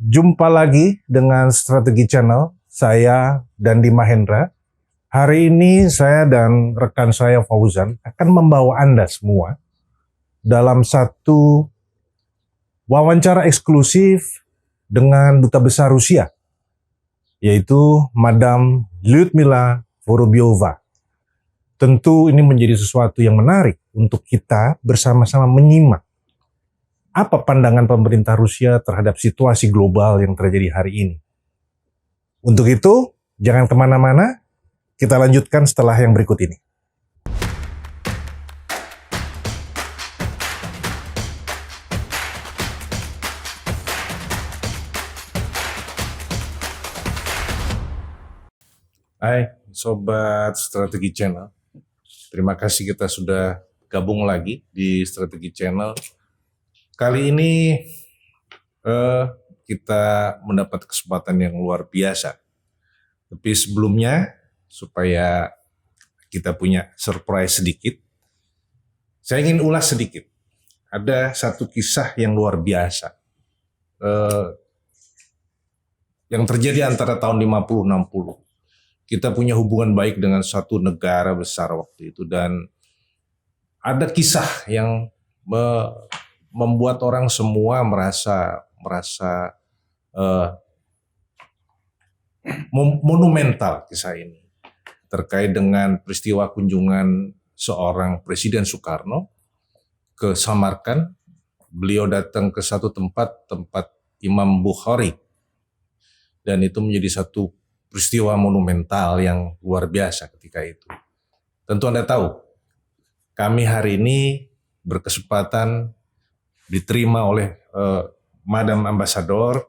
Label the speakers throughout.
Speaker 1: Jumpa lagi dengan Strategi Channel, saya Dandi Mahendra. Hari ini saya dan rekan saya Fauzan akan membawa Anda semua dalam satu wawancara eksklusif dengan Duta Besar Rusia, yaitu Madam Lyudmila Vorobyova. Tentu ini menjadi sesuatu yang menarik untuk kita bersama-sama menyimak apa pandangan pemerintah Rusia terhadap situasi global yang terjadi hari ini. Untuk itu, jangan kemana-mana, kita lanjutkan setelah yang berikut ini. Hai Sobat Strategi Channel, terima kasih kita sudah gabung lagi di Strategi Channel. Kali ini kita mendapat kesempatan yang luar biasa. Tapi sebelumnya, supaya kita punya surprise sedikit, saya ingin ulas sedikit. Ada satu kisah yang luar biasa yang terjadi antara tahun 50-60. Kita punya hubungan baik dengan satu negara besar waktu itu, dan ada kisah yang membuat orang semua merasa monumental kisah ini, terkait dengan peristiwa kunjungan seorang Presiden Soekarno ke Samarkand. Beliau datang ke satu tempat Imam Bukhari, dan itu menjadi satu peristiwa monumental yang luar biasa ketika itu. Tentu Anda tahu, kami hari ini berkesempatan diterima oleh Madam Ambasador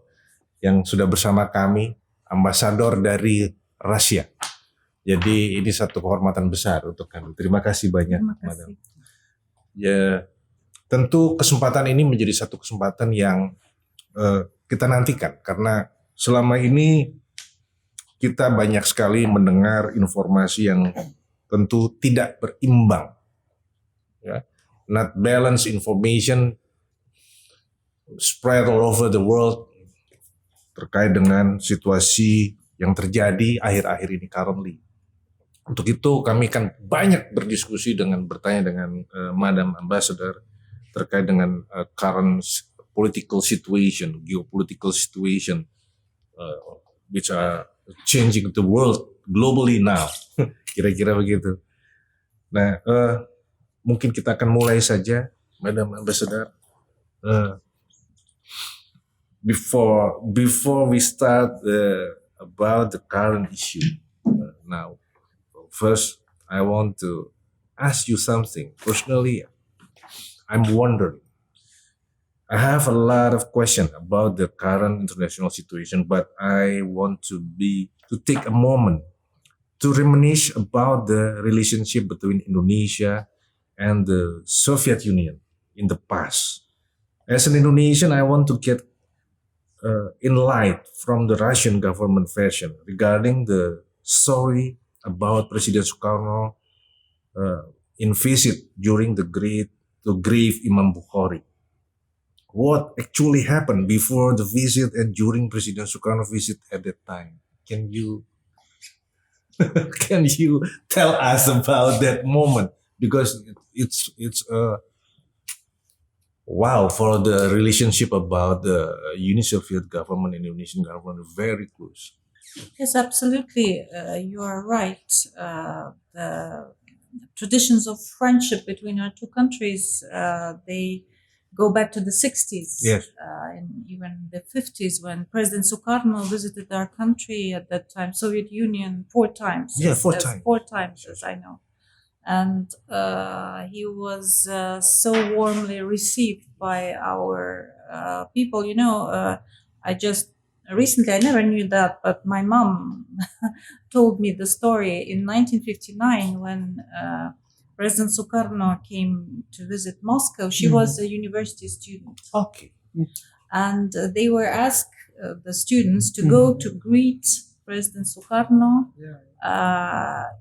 Speaker 1: yang sudah bersama kami, Ambasador dari Rusia. Jadi ini satu kehormatan besar untuk kami. Terima kasih banyak, Madam. Ya, tentu kesempatan ini menjadi satu kesempatan yang kita nantikan, karena selama ini kita banyak sekali mendengar informasi yang tentu tidak berimbang, ya, not balanced information spread all over the world terkait dengan situasi yang terjadi akhir-akhir ini currently. Untuk itu kami akan banyak berdiskusi bertanya dengan Madam Ambassador terkait dengan current political situation, geopolitical situation, which are changing the world globally now. Kira-kira begitu. Nah, mungkin kita akan mulai saja, Madam Ambassador. Before we start about the current issue now, first I want to ask you something. Personally, I'm wondering. I have a lot of questions about the current international situation, but I want to take a moment to reminisce about the relationship between Indonesia and the Soviet Union in the past. As an Indonesian, I want to get enlightened from the Russian government version regarding the story about President Soekarno in visit during the grave Imam Bukhari. What actually happened before the visit and during President Soekarno visit at that time? Can you tell us about that moment? Because it's wow, for the relationship about the Uni Soviet government and Indonesian government, very close.
Speaker 2: Yes, absolutely. You are right. The traditions of friendship between our two countries, they go back to the 60s,
Speaker 1: yes,
Speaker 2: and even the 50s, when President Sukarno visited our country at that time, Soviet Union, 4 times.
Speaker 1: Yeah, 4 times.
Speaker 2: 4 times, as I know. And he was so warmly received by our people. You know, I never knew that, but my mom told me the story in 1959 when President Sukarno came to visit Moscow. She was a university student.
Speaker 1: Okay.
Speaker 2: And they were asked, the students, to go to greet President Sukarno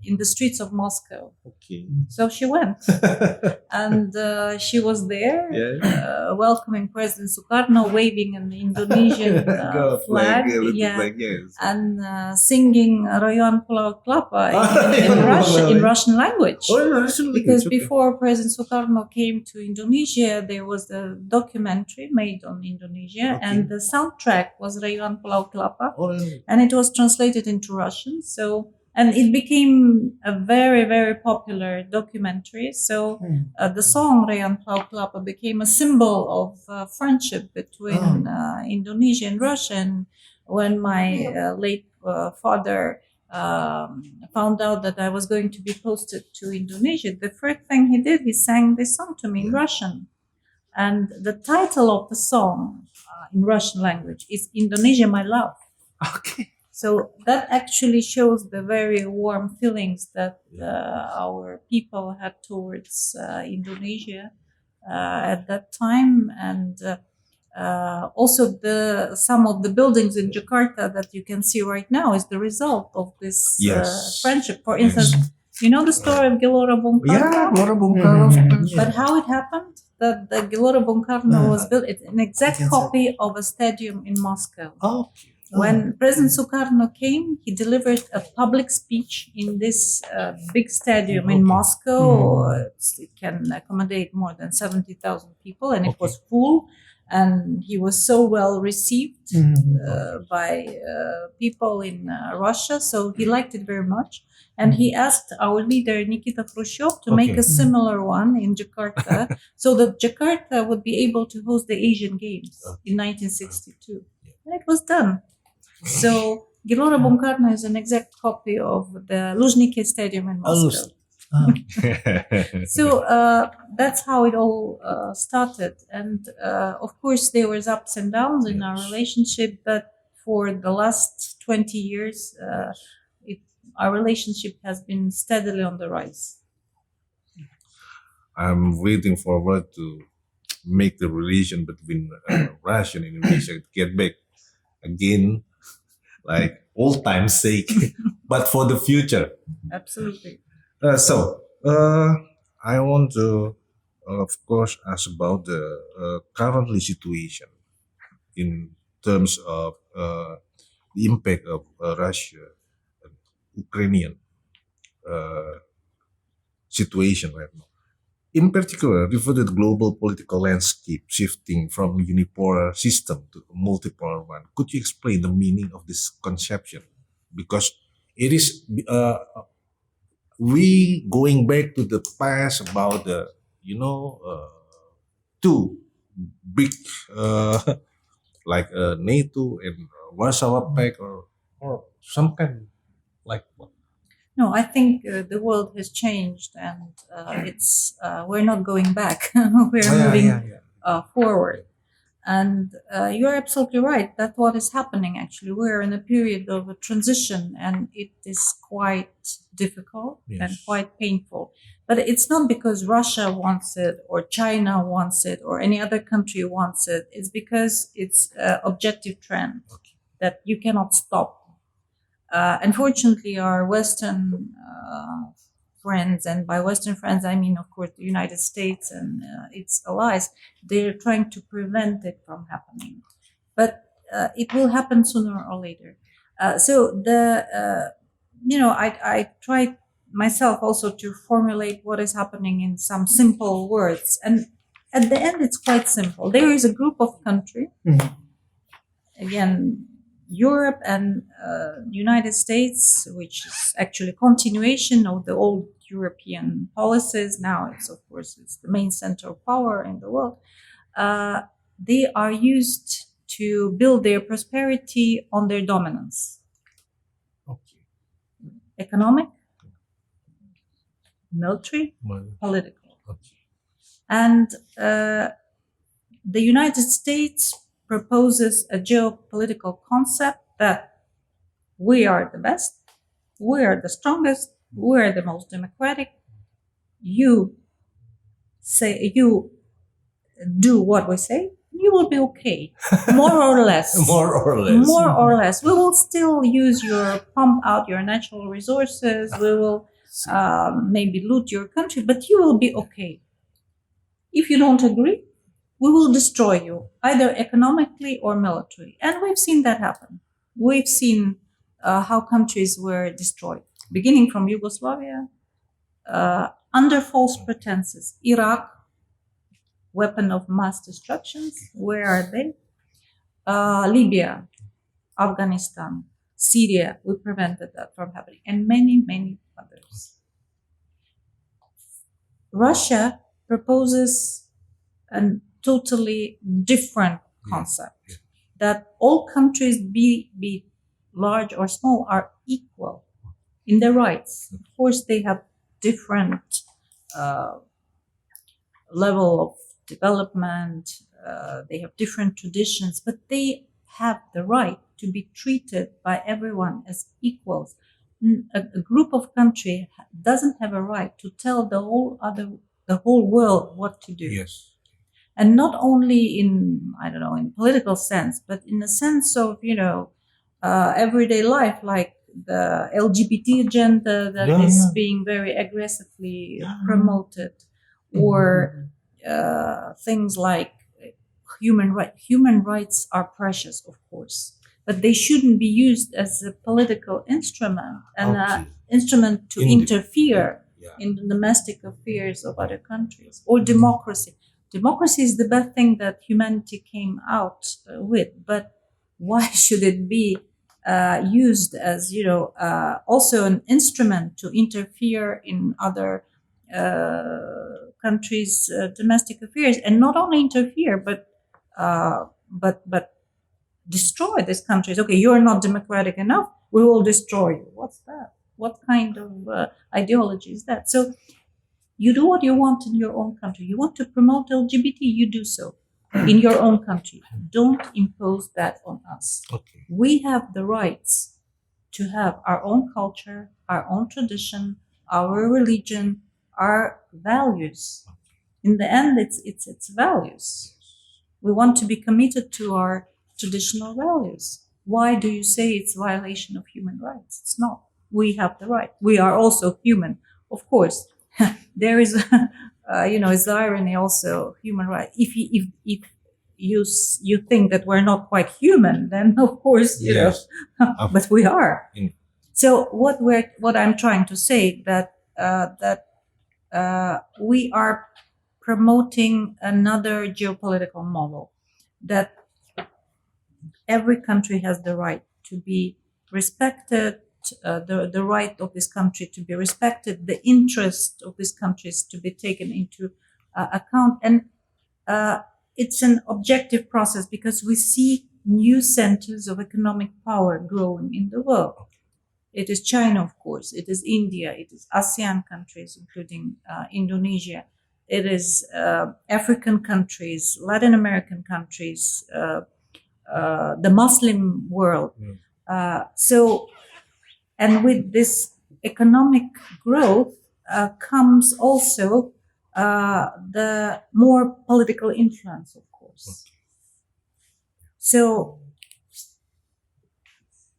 Speaker 2: in the streets of Moscow.
Speaker 1: Okay.
Speaker 2: So she went, and she was there, welcoming President Sukarno, waving an Indonesian flag,
Speaker 1: Yes.
Speaker 2: and singing Rayon Pulau Kelapa in Russian language. Because before President Sukarno came to Indonesia, there was a documentary made on Indonesia, and the soundtrack was Rayon Pulau Kelapa, and it was translated into Russian. So. And it became a very, very popular documentary. So the song Rayon Pulau Kelapa became a symbol of friendship between Indonesia and Russia. And when my late father found out that I was going to be posted to Indonesia, the first thing he did, he sang this song to me in Russian. And the title of the song in Russian language is Indonesia, My Love.
Speaker 1: Okay.
Speaker 2: So that actually shows the very warm feelings that our people had towards Indonesia at that time, and also some of the buildings in Jakarta that you can see right now is the result of this friendship. For instance, you know the story of Gelora Bung Karno?
Speaker 1: Yeah, Gelora Bung Karno.
Speaker 2: But how it happened? That the Gelora Bung Karno was built, it's an exact copy of a stadium in Moscow. When President Sukarno came, he delivered a public speech in this big stadium in Moscow. It can accommodate more than 70,000 people, and it was full. And he was so well received by people in Russia, so he liked it very much. And he asked our leader, Nikita Khrushchev, to make a similar one in Jakarta, so that Jakarta would be able to host the Asian Games in 1962. And it was done. So Gelora Bung Karno is an exact copy of the Luzhniki Stadium in Moscow. So that's how it all started. And of course, there was ups and downs in our relationship, but for the last 20 years, our relationship has been steadily on the rise.
Speaker 1: I'm waiting forward to make the relation between Russia and Indonesia get back again, like old time's sake, but for the future.
Speaker 2: Absolutely.
Speaker 1: So I want to, of course, ask about the currently situation in terms of the impact of Russia and Ukrainian situation right now. In particular, refer to the global political landscape shifting from unipolar system to a multipolar one. Could you explain the meaning of this conception? Because it is we going back to the past about the two big like NATO and Warsaw Pact or some kind like what?
Speaker 2: No, I think the world has changed, and it's we're not going back. We're moving forward. And you're absolutely right. That's what is happening, actually. We're in a period of a transition, and it is quite difficult and quite painful. But it's not because Russia wants it or China wants it or any other country wants it. It's because it's an objective trend that you cannot stop. Unfortunately, our Western friends, and by Western friends, I mean, of course, the United States and its allies, they're trying to prevent it from happening. But it will happen sooner or later. I tried myself also to formulate what is happening in some simple words. And at the end, it's quite simple. There is a group of countries, again, Europe and United States, which is actually continuation of the old European policies. Now it's the main center of power in the world. They are used to build their prosperity on their dominance. Economic, military, political. And the United States proposes a geopolitical concept that we are the best, we are the strongest, we are the most democratic. You do what we say, you will be okay, more or less.
Speaker 1: More or less.
Speaker 2: More or less. We will still use pump out your natural resources. We will maybe loot your country, but you will be okay. If you don't agree, we will destroy you, either economically or militarily. And we've seen that happen. We've seen how countries were destroyed, beginning from Yugoslavia, under false pretenses. Iraq, weapon of mass destruction, where are they? Libya, Afghanistan, Syria, we prevented that from happening, and many, many others. Russia proposes a totally different concept, that all countries, be large or small, are equal in their rights. Of course, they have different level of development, they have different traditions, but they have the right to be treated by everyone as equals. A group of countries doesn't have a right to tell the whole world what to do.
Speaker 1: Yes.
Speaker 2: And not only in political sense, but in the sense of, everyday life, like the LGBT agenda that is being very aggressively promoted, or things like human rights. Human rights are precious, of course, but they shouldn't be used as a political instrument and an instrument to interfere in the domestic affairs of other countries. Or democracy. Democracy is the best thing that humanity came out with, but why should it be used as, also an instrument to interfere in other countries' domestic affairs, and not only interfere, but destroy these countries? Okay, you are not democratic enough, we will destroy you. What's that? What kind of ideology is that? So you do what you want in your own country. You want to promote LGBT, you do so in your own country. Don't impose that on us.
Speaker 1: Okay.
Speaker 2: We have the rights to have our own culture, our own tradition, our religion, our values. In the end, it's values. We want to be committed to our traditional values. Why do you say it's violation of human rights? It's not. We have the right. We are also human, of course. There is, it's the irony also, human rights. If you think that we're not quite human, then of course, but we are. So what I'm trying to say that we are promoting another geopolitical model, that every country has the right to be respected, the right of this country to be respected, the interest of these countries to be taken into account. And it's an objective process, because we see new centers of economic power growing in the world. It is China, of course. It is India. It is ASEAN countries, including Indonesia. It is African countries, Latin American countries, the Muslim world. And with this economic growth comes also the more political influence, of course. So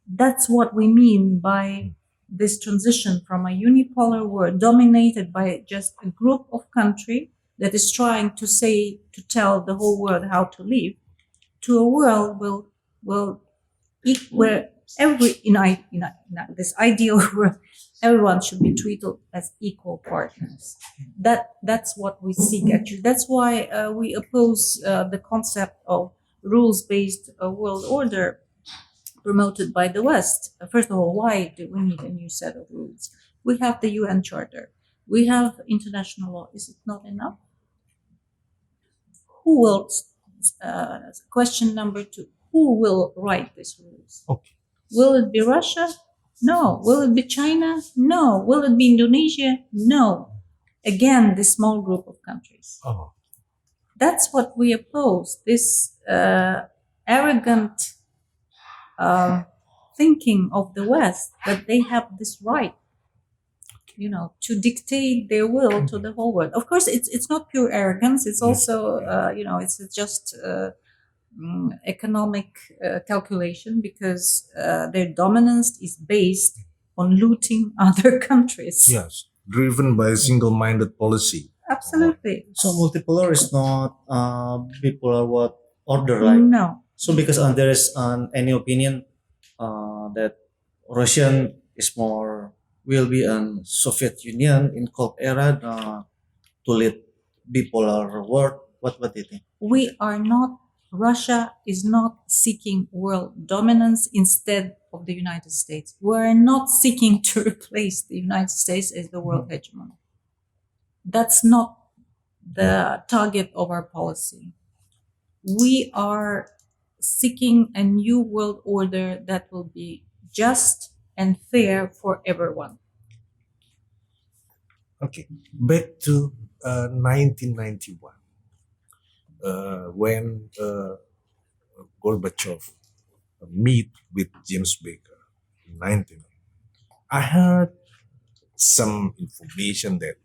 Speaker 2: that's what we mean by this transition from a unipolar world dominated by just a group of countries that is trying to tell the whole world how to live, to a world where this ideal world, everyone should be treated as equal partners. That's what we seek, actually. That's why we oppose the concept of rules-based world order promoted by the West. First of all, why do we need a new set of rules? We have the UN Charter. We have international law. Is it not enough? Who will, question number 2, who will write these rules?
Speaker 1: Okay.
Speaker 2: Will it be Russia? No. Will it be China? No. Will it be Indonesia? No. Again, this small group of countries.
Speaker 1: Oh.
Speaker 2: That's what we oppose, this arrogant thinking of the West, that they have this right, to dictate their will to the whole world. Of course, it's not pure arrogance. It's also, it's just economic calculation, because their dominance is based on looting other countries.
Speaker 1: Yes, driven by a single-minded policy.
Speaker 2: Absolutely.
Speaker 3: So multipolar is not bipolar what order, like.
Speaker 2: No.
Speaker 3: So because there is any opinion that Russian is more will be an Soviet Union in Cold Era to lead bipolar world. What do you think?
Speaker 2: We are not, Russia is not seeking world dominance instead of the United States. We're not seeking to replace the United States as the world hegemon. That's not the target of our policy. We are seeking a new world order that will be just and fair for everyone.
Speaker 1: Okay, back to 1991, when Gorbachev meet with James Baker in 1990. I heard some information that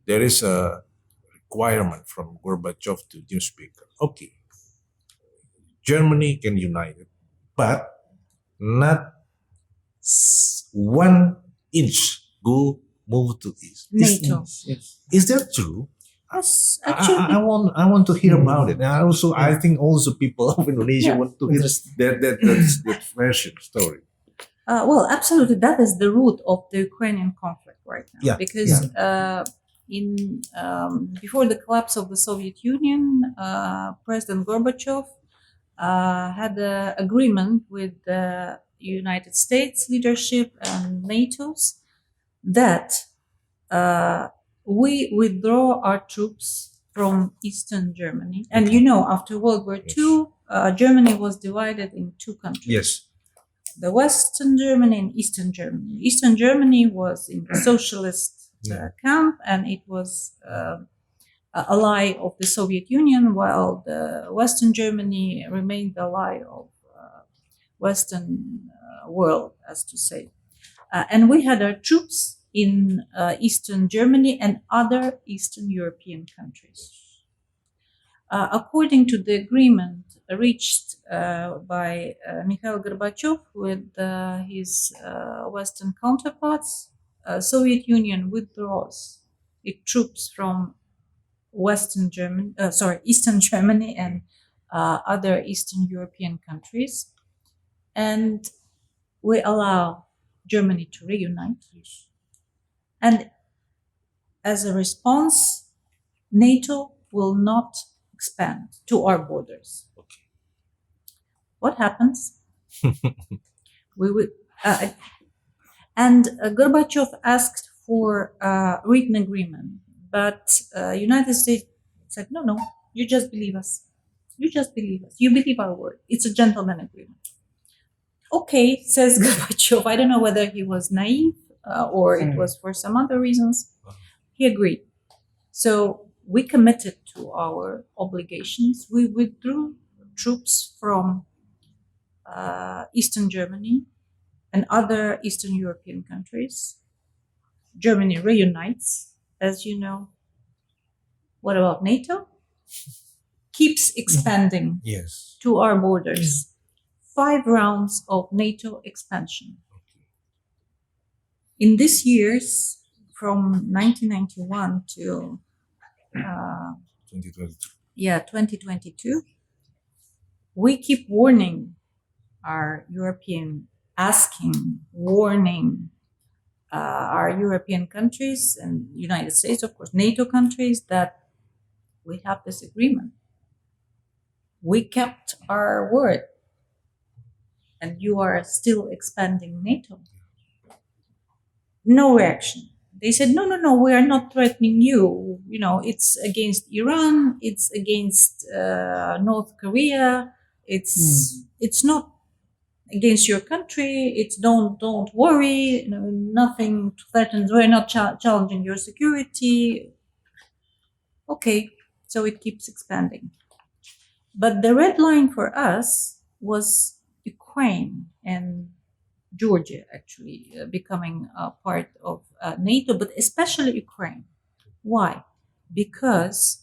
Speaker 1: there is a requirement from Gorbachev to James Baker. Okay, Germany can unite it, but not 1 inch go move to east.
Speaker 2: NATO.
Speaker 3: Yes.
Speaker 1: Is that true?
Speaker 2: Yes,
Speaker 1: I,
Speaker 2: actually.
Speaker 1: I want to hear about it. And also, I think also people of Indonesia
Speaker 2: Yeah.
Speaker 1: want to hear that version story.
Speaker 2: Well, absolutely. That is the root of the Ukrainian conflict right now.
Speaker 1: Yeah,
Speaker 2: Because before the collapse of the Soviet Union, President Gorbachev had an agreement with the United States leadership and NATO's that we withdraw our troops from Eastern Germany. And after World War II, Germany was divided in two countries.
Speaker 1: Yes.
Speaker 2: The Western Germany and Eastern Germany. Eastern Germany was in the socialist camp, and it was an ally of the Soviet Union, while the Western Germany remained the ally of Western world, as to say. And we had our troops in Eastern Germany and other Eastern European countries. According to the agreement reached by Mikhail Gorbachev with his Western counterparts, Soviet Union withdraws its troops from Eastern Germany and other Eastern European countries, and we allow Germany to reunite. And as a response, NATO will not expand to our borders.
Speaker 1: Okay.
Speaker 2: What happens? And Gorbachev asked for a written agreement, but United States said, no, you just believe us. You just believe us. You believe our word. It's a gentleman agreement. Okay, says Gorbachev. I don't know whether he was naive or it was for some other reasons. He agreed. So we committed to our obligations. We withdrew troops from Eastern Germany and other Eastern European countries. Germany reunites, as you know. What about NATO? Keeps expanding
Speaker 1: Yes.
Speaker 2: to our borders. 5 rounds of NATO expansion. In these years, from 1991 to 2022, we keep warning our warning our European countries and United States, of course, NATO countries, that we have this agreement. We kept our word, and you are still expanding NATO. No reaction. They said, no, we are not threatening you. It's against Iran, it's against North Korea, it's not against your country, it's don't worry, nothing threatens, we're not challenging your security. Okay, so it keeps expanding. But the red line for us was Ukraine and Georgia, actually, becoming a part of NATO, but especially Ukraine. Why? Because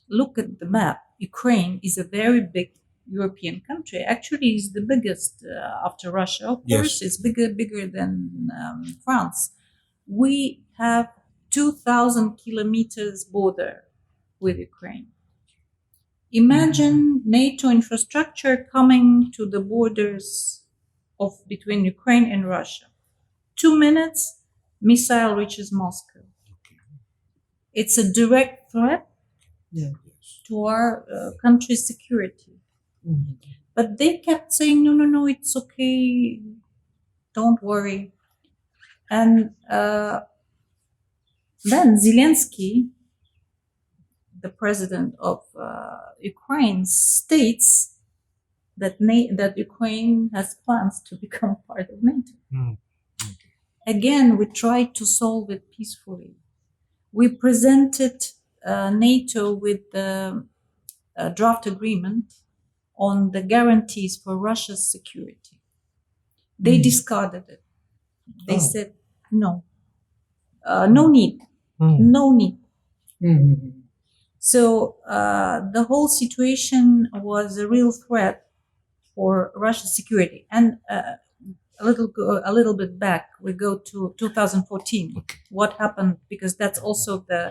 Speaker 2: look at the map, Ukraine is a very big European country. Actually, it's the biggest after Russia. Of
Speaker 1: Yes.
Speaker 2: course, it's bigger than France. We have 2,000 kilometers border with Ukraine. Imagine NATO infrastructure coming to the borders of between Ukraine and Russia. 2 minutes, missile reaches Moscow. It's a direct threat
Speaker 3: Yeah.
Speaker 2: to our country's security. But they kept saying, no, it's okay, don't worry. And then Zelensky, the president of Ukraine, states that Ukraine has plans to become part of NATO. Again, we tried to solve it peacefully. We presented NATO with the draft agreement on the guarantees for Russia's security. They discarded it. They said, no, no need, no need. So the whole situation was a real threat for Russia's security. And a little bit back, we go to 2014.
Speaker 1: Okay.
Speaker 2: What happened? Because that's also the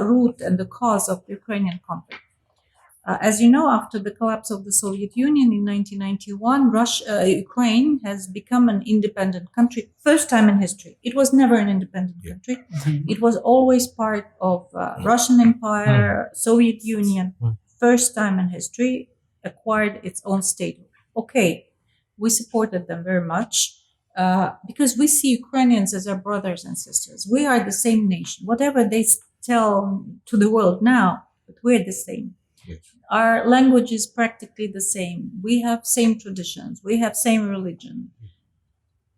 Speaker 2: root and the cause of the Ukrainian conflict. As you know, after the collapse of the Soviet Union in 1991, Ukraine has become an independent country. First time in history. It was never an independent country. It was always part of Russian Empire, Soviet Union. First time in history, acquired its own statehood. Okay, we supported them very much because we see Ukrainians as our brothers and sisters. We are the same nation. Whatever they tell to the world now, but we're the same.
Speaker 1: Yes.
Speaker 2: Our language is practically the same. We have same traditions. We have same religion.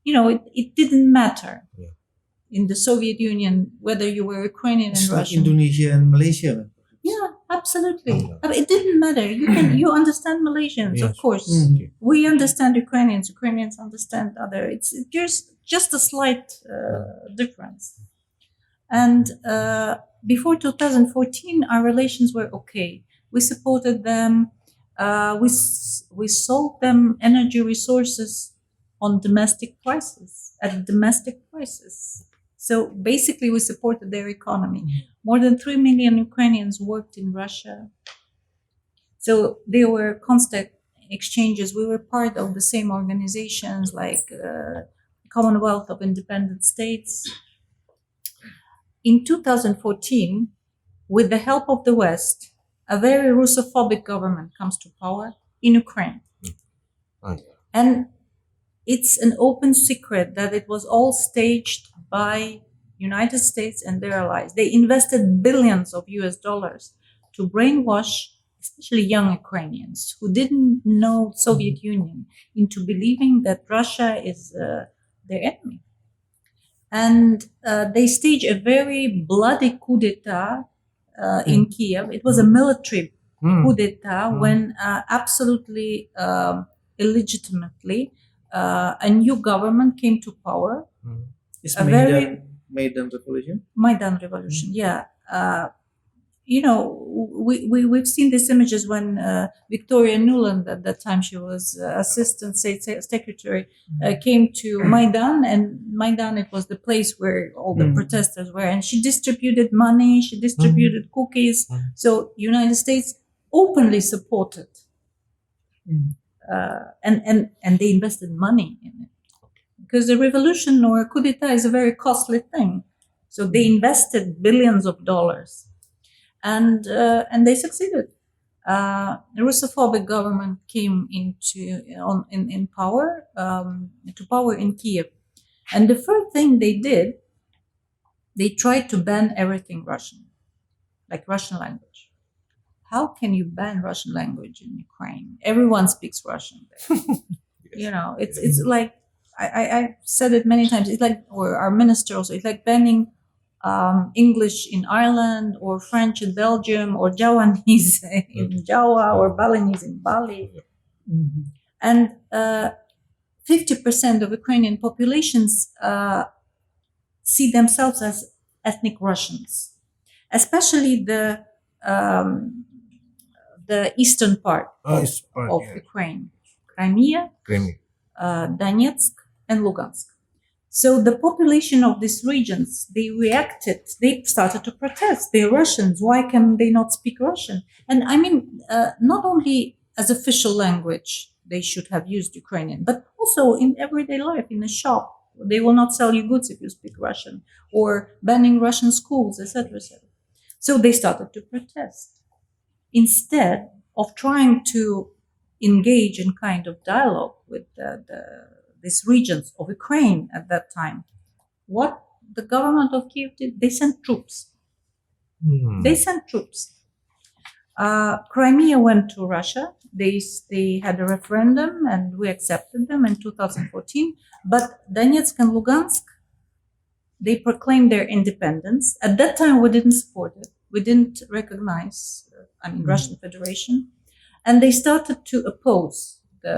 Speaker 2: You know, it didn't matter in the Soviet Union whether you were Ukrainian and
Speaker 3: It's like
Speaker 2: Russian.
Speaker 3: Indonesia and Malaysia.
Speaker 2: Yeah, absolutely. It didn't matter. You understand Malaysians, of course. We understand Ukrainians. Ukrainians understand other. It's just a slight difference. And before 2014, our relations were okay. We supported them. We sold them energy resources on domestic prices, at domestic prices. So basically, we supported their economy. More than 3 million Ukrainians worked in Russia. So there were constant exchanges. We were part of the same organizations like Commonwealth of Independent States. In 2014, with the help of the West, a very Russophobic government comes to power in Ukraine. And it's an open secret that it was all staged by United States and their allies. They invested billions of US dollars to brainwash especially young Ukrainians who didn't know Soviet Union into believing that Russia is their enemy. And they staged a very bloody coup d'etat in Kiev. It was a military coup d'etat when absolutely illegitimately a new government came to power.
Speaker 3: It's Maidan Revolution?
Speaker 2: Maidan Revolution, yeah. You know, we've seen these images when Victoria Nuland, at that time she was Assistant State Secretary, came to Maidan, and Maidan, it was the place where all the protesters were, and she distributed money, she distributed cookies. So United States openly supported, and they invested money in it. Because a revolution or a coup d'etat is a very costly thing. So they invested billions of dollars. And they succeeded. The Russophobic government came in power in Kiev, and the first thing they did, they tried to ban everything Russian, like Russian language. How can you ban Russian language in Ukraine? Everyone speaks Russian there. You know, it's like I said it many times. It's like, or our minister also. It's like banning English in Ireland, or French in Belgium, or Javanese in Java, or Balinese in Bali. And 50% of Ukrainian populations see themselves as ethnic Russians, especially the the eastern part of Ukraine, Crimea, Donetsk, and Lugansk. So the population of these regions, they reacted, they started to protest. They're Russians, why can they not speak Russian? And I mean, not only as official language, they should have used Ukrainian, but also in everyday life, in a shop. They will not sell you goods if you speak Russian, or banning Russian schools, etc., etc. So they started to protest. Instead of trying to engage in kind of dialogue with these regions of Ukraine at that time, what the government of Kiev did, they sent troops. They sent troops. Crimea went to Russia. They had a referendum and we accepted them in 2014. But Donetsk and Lugansk, they proclaimed their independence. At that time, we didn't support it. We didn't recognize, Russian Federation. And they started to oppose the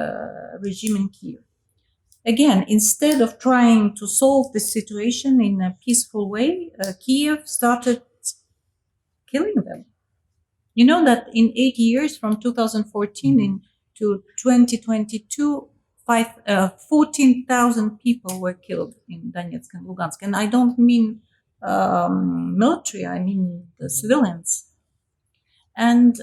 Speaker 2: regime in Kiev. Again, instead of trying to solve this situation in a peaceful way, Kiev started killing them. You know that in 8 years, from 2014 to 2022, 14,000 people were killed in Donetsk and Lugansk. And I don't mean military, I mean the civilians. And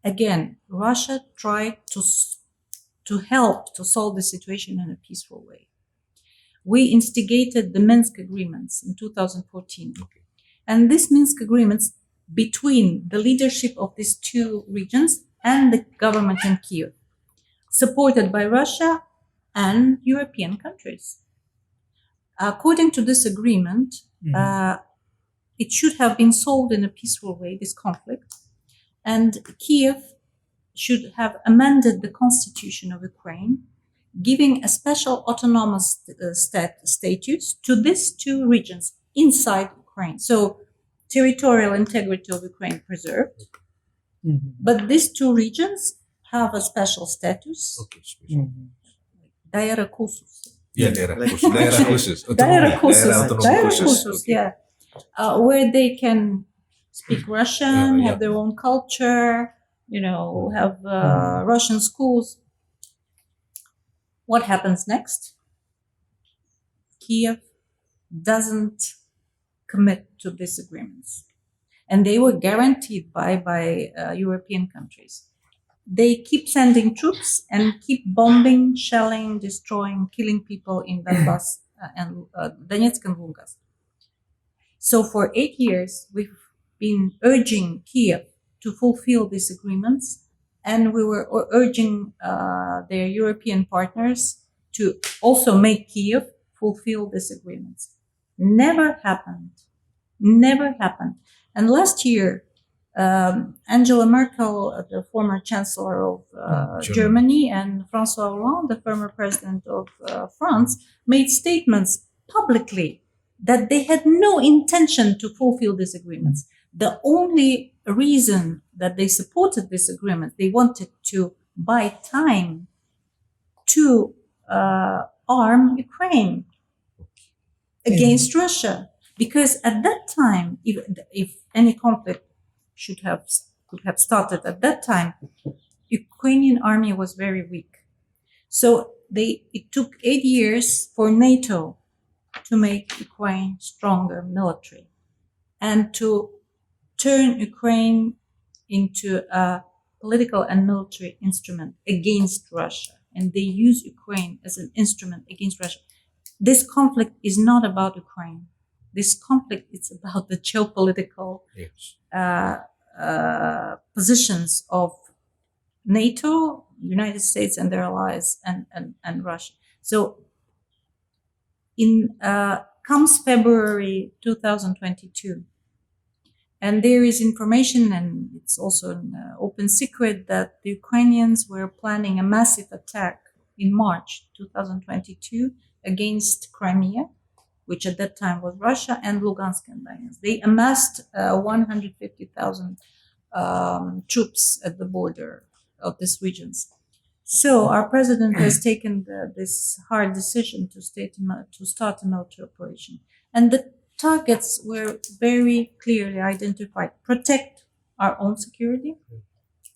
Speaker 2: again, Russia tried to help to solve the situation in a peaceful way. We instigated the Minsk agreements in 2014.
Speaker 1: Okay.
Speaker 2: And these Minsk agreements between the leadership of these two regions and the government in Kiev, supported by Russia and European countries. According to this agreement, it should have been solved in a peaceful way, this conflict, and Kiev should have amended the constitution of Ukraine, giving a special autonomous status to these two regions inside Ukraine. So territorial integrity of Ukraine preserved, but these two regions have a special status.
Speaker 1: Okay, special.
Speaker 2: Daerah khusus.
Speaker 1: Yeah, daerah khusus. Daerah khusus.
Speaker 2: Daerah khusus.
Speaker 1: Daerah otonom
Speaker 2: Daerah
Speaker 1: khusus.
Speaker 2: khusus,
Speaker 1: Okay.
Speaker 2: yeah. Where they can speak Russian,
Speaker 1: Yeah.
Speaker 2: have their own culture, have Russian schools. What happens next? Kiev doesn't commit to these agreements. And they were guaranteed by European countries. They keep sending troops and keep bombing, shelling, destroying, killing people in Donbass and Donetsk and Lugansk. So for 8 years, we've been urging Kiev to fulfill these agreements, and we were urging their European partners to also make Kiev fulfill these agreements. Never happened. Never happened. And last year, Angela Merkel, the former chancellor of Germany, and François Hollande, the former president of France, made statements publicly that they had no intention to fulfill these agreements. The only reason that they supported this agreement, they wanted to buy time to arm Ukraine against Russia. Because at that time, if any conflict could have started at that time, Ukrainian army was very weak. So it took 8 years for NATO to make Ukraine stronger military and to turn Ukraine into a political and military instrument against Russia. And they use Ukraine as an instrument against Russia. This conflict is not about Ukraine. This conflict is about the geopolitical positions of NATO, United States and their allies, and Russia. So comes February 2022, and there is information, and it's also an open secret, that the Ukrainians were planning a massive attack in March 2022 against Crimea, which at that time was Russia, and Lugansk and Donetsk. They amassed 150,000 troops at the border of these regions. So our president has taken this hard decision to start a military operation. And the targets were very clearly identified: protect our own security,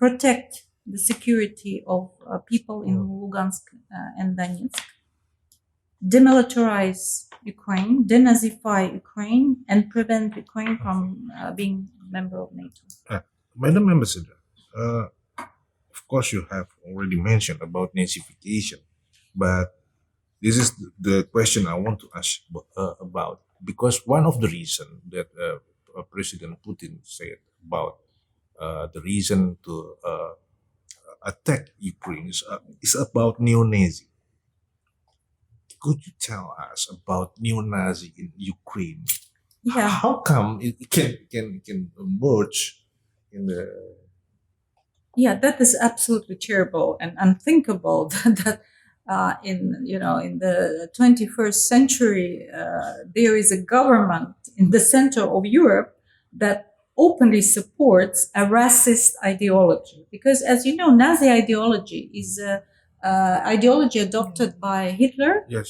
Speaker 2: protect the security of people in Lugansk and Donetsk, demilitarize Ukraine, denazify Ukraine, and prevent Ukraine from being a member of NATO.
Speaker 1: Madam Ambassador, of course you have already mentioned about Nazification, but this is the question I want to ask about, because one of the reasons that President Putin said about the reason to attack Ukraine is about neo-Nazi. Could you tell us about neo-Nazi in Ukraine?
Speaker 2: Yeah.
Speaker 1: How come it can merge in the?
Speaker 2: Yeah, that is absolutely terrible and unthinkable that in the 21st century there is a government in the center of Europe that openly supports a racist ideology, because, as you know, Nazi ideology is ideology adopted by Hitler.
Speaker 1: Yes.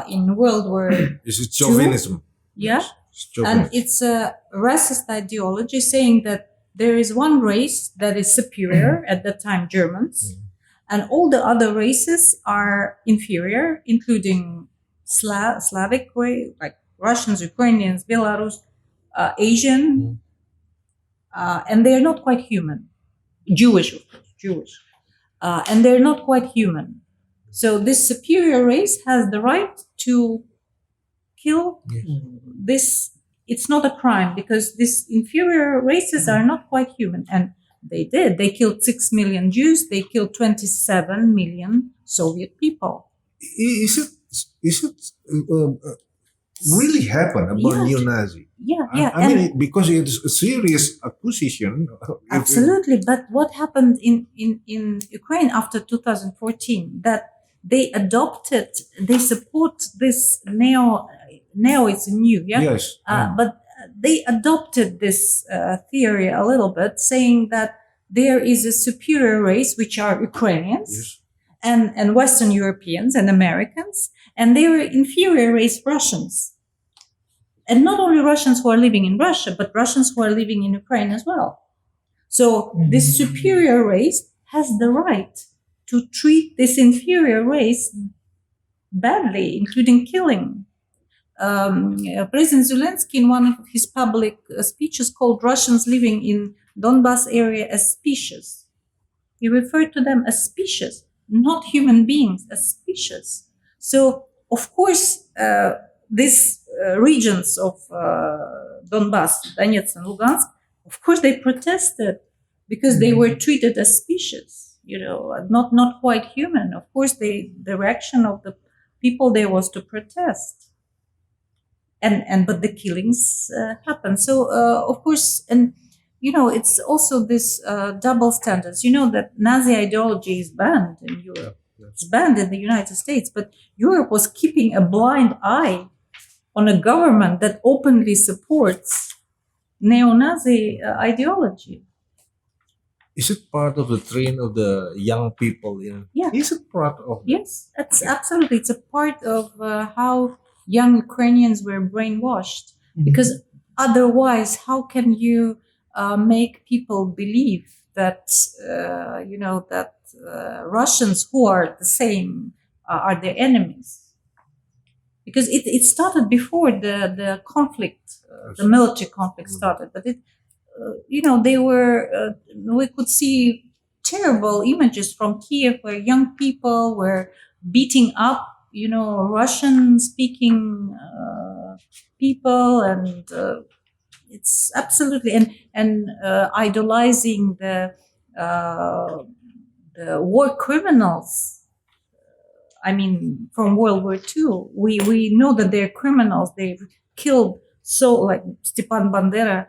Speaker 2: In World War
Speaker 1: Is it chauvinism?
Speaker 2: Yeah.
Speaker 1: Yes, it's chauvinism.
Speaker 2: And it's a racist ideology saying that there is one race that is superior, at that time Germans, and all the other races are inferior, including Slavic way, like Russians, Ukrainians, Belarus, Asian, and they're not quite human. Jewish, of course, Jewish. And they're not quite human. So this superior race has the right to kill this. It's not a crime, because these inferior races are not quite human. And they did. They killed 6 million Jews. They killed 27 million Soviet people.
Speaker 1: Is it really happen about neo-Nazi?
Speaker 2: Yeah.
Speaker 1: I mean, because it's a serious accusation.
Speaker 2: Absolutely. But what happened in Ukraine after 2014, that they support this neo is new, yeah?
Speaker 1: Yes.
Speaker 2: But they adopted this theory a little bit, saying that there is a superior race, which are Ukrainians, and Western Europeans and Americans, and they were inferior race Russians. And not only Russians who are living in Russia, but Russians who are living in Ukraine as well. So this superior race has the right to treat this inferior race badly, including killing. President Zelensky, in one of his public speeches, called Russians living in Donbas area as species. He referred to them as species, not human beings, as species. So, of course, these regions of Donbas, Donetsk and Lugansk, of course, they protested because they were treated as species, not quite human. Of course, the reaction of the people there was to protest. But the killings happened. So, of course, and it's also this double standards. That Nazi ideology is banned in Europe. It's banned in the United States, but Europe was keeping a blind eye on a government that openly supports neo-Nazi ideology.
Speaker 1: Is it part of the trend of the young people?
Speaker 2: Yeah.
Speaker 1: Is it part of?
Speaker 2: Yes, absolutely. It's a part of how young Ukrainians were brainwashed. Because otherwise, how can you make people believe that Russians who are the same are their enemies? Because it started before the conflict, the military conflict started. But they were. We could see terrible images from Kiev where young people were beating up, Russian-speaking people, and it's absolutely and idolizing the war criminals. I mean, from World War II, we know that they're criminals. They've killed like Stepan Bandera.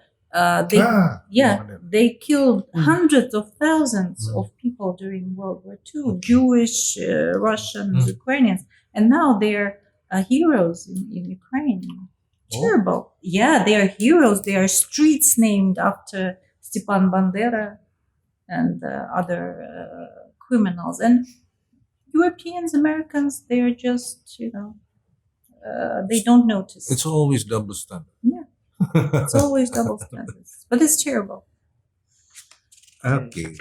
Speaker 2: They killed hundreds of thousands of people during World War II, Jewish, Russians, Ukrainians, and now they're heroes in Ukraine. Terrible. Yeah, they are heroes. There are streets named after Stepan Bandera and other criminals. And Europeans, Americans, they're just, they don't notice.
Speaker 1: It's always double standard.
Speaker 2: It's always double standards, but it's terrible.
Speaker 1: Okay.